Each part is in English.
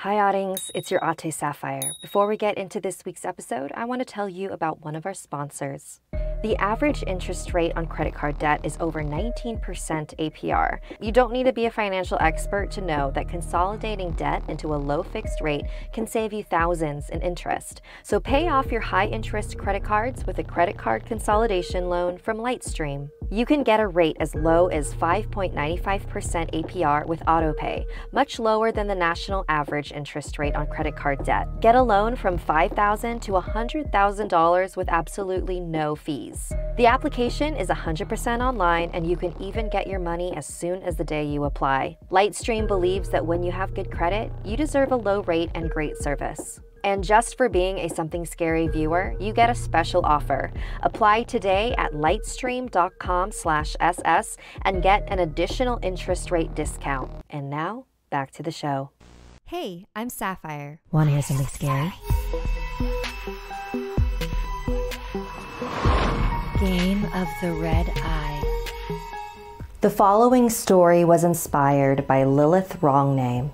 Hi Oddings, it's your Ate Sapphire. Before we get into this week's episode, I want to tell you about one of our sponsors. The average interest rate on credit card debt is over 19% APR. You don't need to be a financial expert to know that consolidating debt into a low fixed rate can save you thousands in interest. So pay off your high interest credit cards with a credit card consolidation loan from Lightstream. You can get a rate as low as 5.95% APR with AutoPay, much lower than the national average interest rate on credit card debt. Get a loan from $5,000 to $100,000 with absolutely no fees. The application is 100% online, and you can even get your money as soon as the day you apply. Lightstream believes that when you have good credit, you deserve a low rate and great service. And just for being a Something Scary viewer, you get a special offer. Apply today at lightstream.com/SS and get an additional interest rate discount. And now, back to the show. Hey, I'm Sapphire. Want to hear something scary? Game of the Red Eye. The following story was inspired by Lilith Wrongname.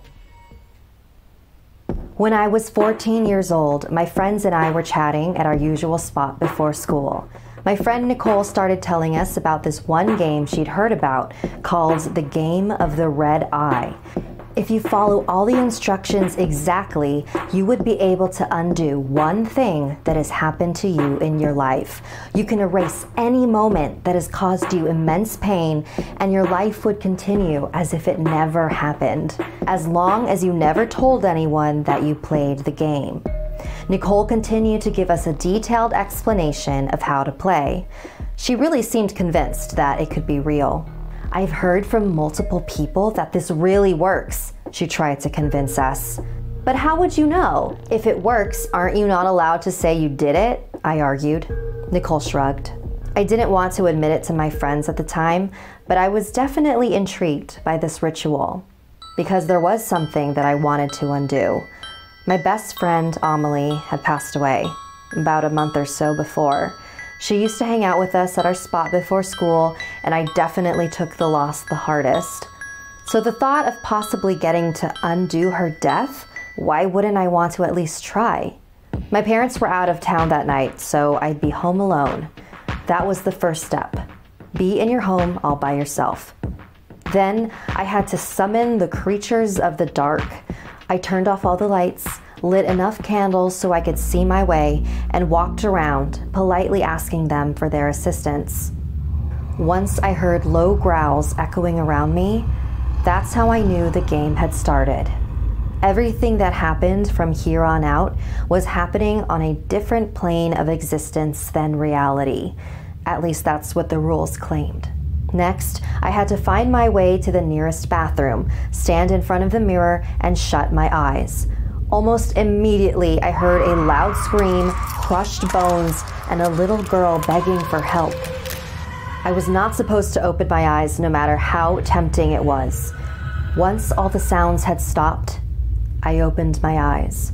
When I was 14 years old, my friends and I were chatting at our usual spot before school. My friend Nicole started telling us about this one game she'd heard about called the Game of the Red Eye. If you follow all the instructions exactly, you would be able to undo one thing that has happened to you in your life. You can erase any moment that has caused you immense pain, and your life would continue as if it never happened, as long as you never told anyone that you played the game. Nicole continued to give us a detailed explanation of how to play. She really seemed convinced that it could be real. I've heard from multiple people that this really works, she tried to convince us. But how would you know? If it works, aren't you not allowed to say you did it? I argued. Nicole shrugged. I didn't want to admit it to my friends at the time, but I was definitely intrigued by this ritual, because there was something that I wanted to undo. My best friend, Amelie, had passed away about a month or so before. She used to hang out with us at our spot before school, and I definitely took the loss the hardest. So the thought of possibly getting to undo her death, why wouldn't I want to at least try? My parents were out of town that night, so I'd be home alone. That was the first step. Be in your home all by yourself. Then I had to summon the creatures of the dark. I turned off all the lights, lit enough candles so I could see my way, and walked around, politely asking them for their assistance. Once I heard low growls echoing around me, that's how I knew the game had started. Everything that happened from here on out was happening on a different plane of existence than reality. At least that's what the rules claimed. Next, I had to find my way to the nearest bathroom, stand in front of the mirror, and shut my eyes. Almost immediately, I heard a loud scream, crushed bones, and a little girl begging for help. I was not supposed to open my eyes, no matter how tempting it was. Once all the sounds had stopped, I opened my eyes.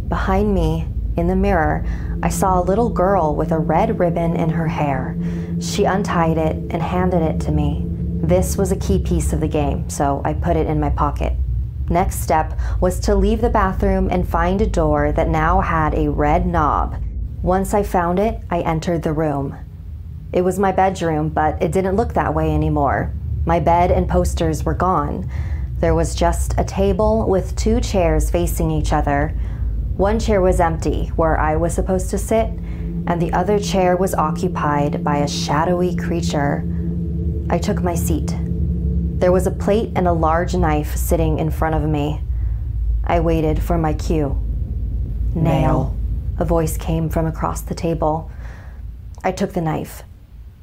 Behind me, in the mirror, I saw a little girl with a red ribbon in her hair. She untied it and handed it to me. This was a key piece of the game, so I put it in my pocket. Next step was to leave the bathroom and find a door that now had a red knob. Once I found it, I entered the room. It was my bedroom, but it didn't look that way anymore. My bed and posters were gone. There was just a table with two chairs facing each other. One chair was empty, where I was supposed to sit, and the other chair was occupied by a shadowy creature. I took my seat. There was a plate and a large knife sitting in front of me. I waited for my cue. Nail. A voice came from across the table. I took the knife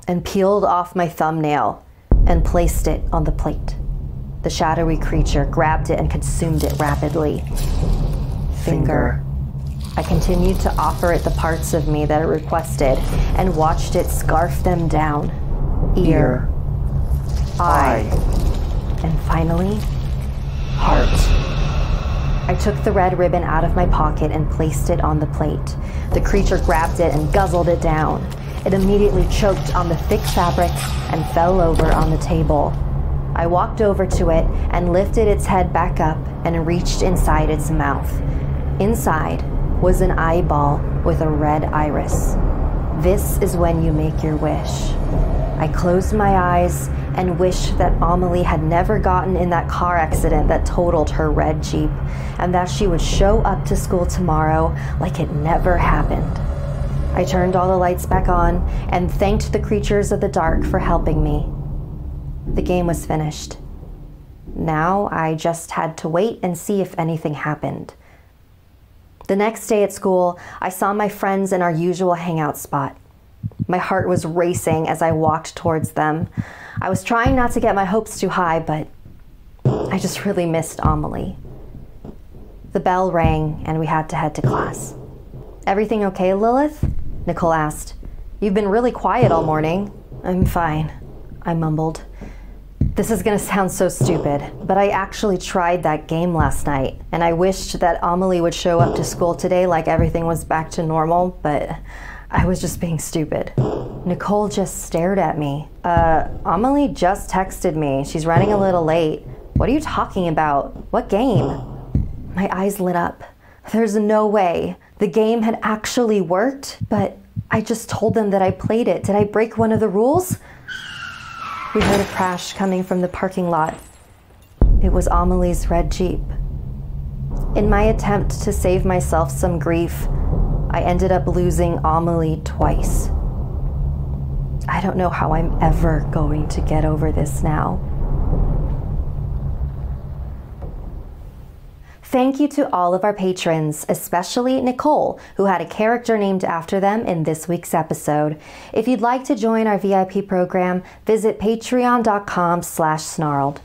and peeled off my thumbnail and placed it on the plate. The shadowy creature grabbed it and consumed it rapidly. Finger. I continued to offer it the parts of me that it requested and watched it scarf them down. Ear. Eye. And finally, heart. I took the red ribbon out of my pocket and placed it on the plate. The creature grabbed it and guzzled it down. It immediately choked on the thick fabric and fell over on the table. I walked over to it and lifted its head back up and reached inside its mouth. Inside was an eyeball with a red iris. This is when you make your wish. I closed my eyes and wished that Amelie had never gotten in that car accident that totaled her red Jeep, and that she would show up to school tomorrow like it never happened. I turned all the lights back on and thanked the creatures of the dark for helping me. The game was finished. Now I just had to wait and see if anything happened. The next day at school, I saw my friends in our usual hangout spot. My heart was racing as I walked towards them. I was trying not to get my hopes too high, but I just really missed Amelie. The bell rang and we had to head to class. "Everything okay, Lilith?" Nicole asked. "You've been really quiet all morning." "I'm fine," I mumbled. This is gonna sound so stupid, but I actually tried that game last night, and I wished that Amelie would show up to school today like everything was back to normal, but I was just being stupid. Nicole just stared at me. Amelie just texted me. She's running a little late. What are you talking about? What game?" My eyes lit up. There's no way. The game had actually worked, but I just told them that I played it. Did I break one of the rules? We heard a crash coming from the parking lot. It was Amelie's red Jeep. In my attempt to save myself some grief, I ended up losing Amelie twice. I don't know how I'm ever going to get over this now. Thank you to all of our patrons, especially Nicole, who had a character named after them in this week's episode. If you'd like to join our VIP program, visit patreon.com/snarled.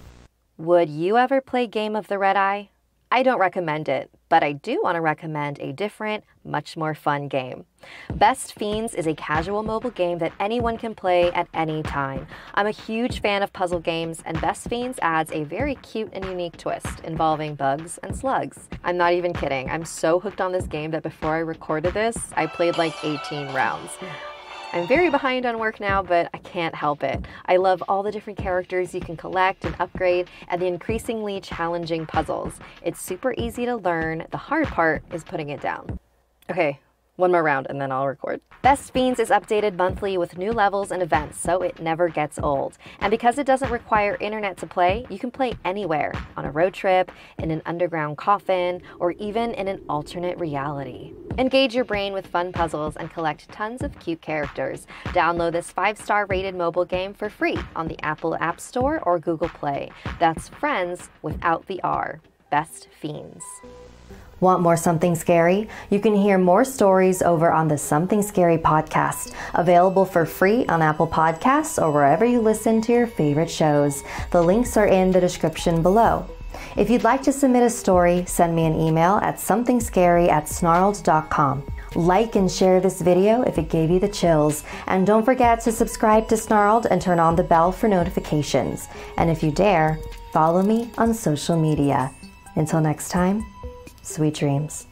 Would you ever play Game of the Red Eye? I don't recommend it, but I do want to recommend a different, much more fun game. Best Fiends is a casual mobile game that anyone can play at any time. I'm a huge fan of puzzle games, and Best Fiends adds a very cute and unique twist involving bugs and slugs. I'm not even kidding. I'm so hooked on this game that before I recorded this, I played like 18 rounds. I'm very behind on work now, but I can't help it. I love all the different characters you can collect and upgrade, and the increasingly challenging puzzles. It's super easy to learn. The hard part is putting it down. Okay, one more round and then I'll record. Best Fiends is updated monthly with new levels and events, so it never gets old. And because it doesn't require internet to play, you can play anywhere, on a road trip, in an underground coffin, or even in an alternate reality. Engage your brain with fun puzzles and collect tons of cute characters. Download this 5-star rated mobile game for free on the Apple App Store or Google Play. That's Friends without the R. Best Fiends. Want more Something Scary? You can hear more stories over on the Something Scary podcast, available for free on Apple Podcasts or wherever you listen to your favorite shows. The links are in the description below. If you'd like to submit a story, send me an email at somethingscary@snarled.com. Like and share this video if it gave you the chills. And don't forget to subscribe to Snarled and turn on the bell for notifications. And if you dare, follow me on social media. Until next time, sweet dreams.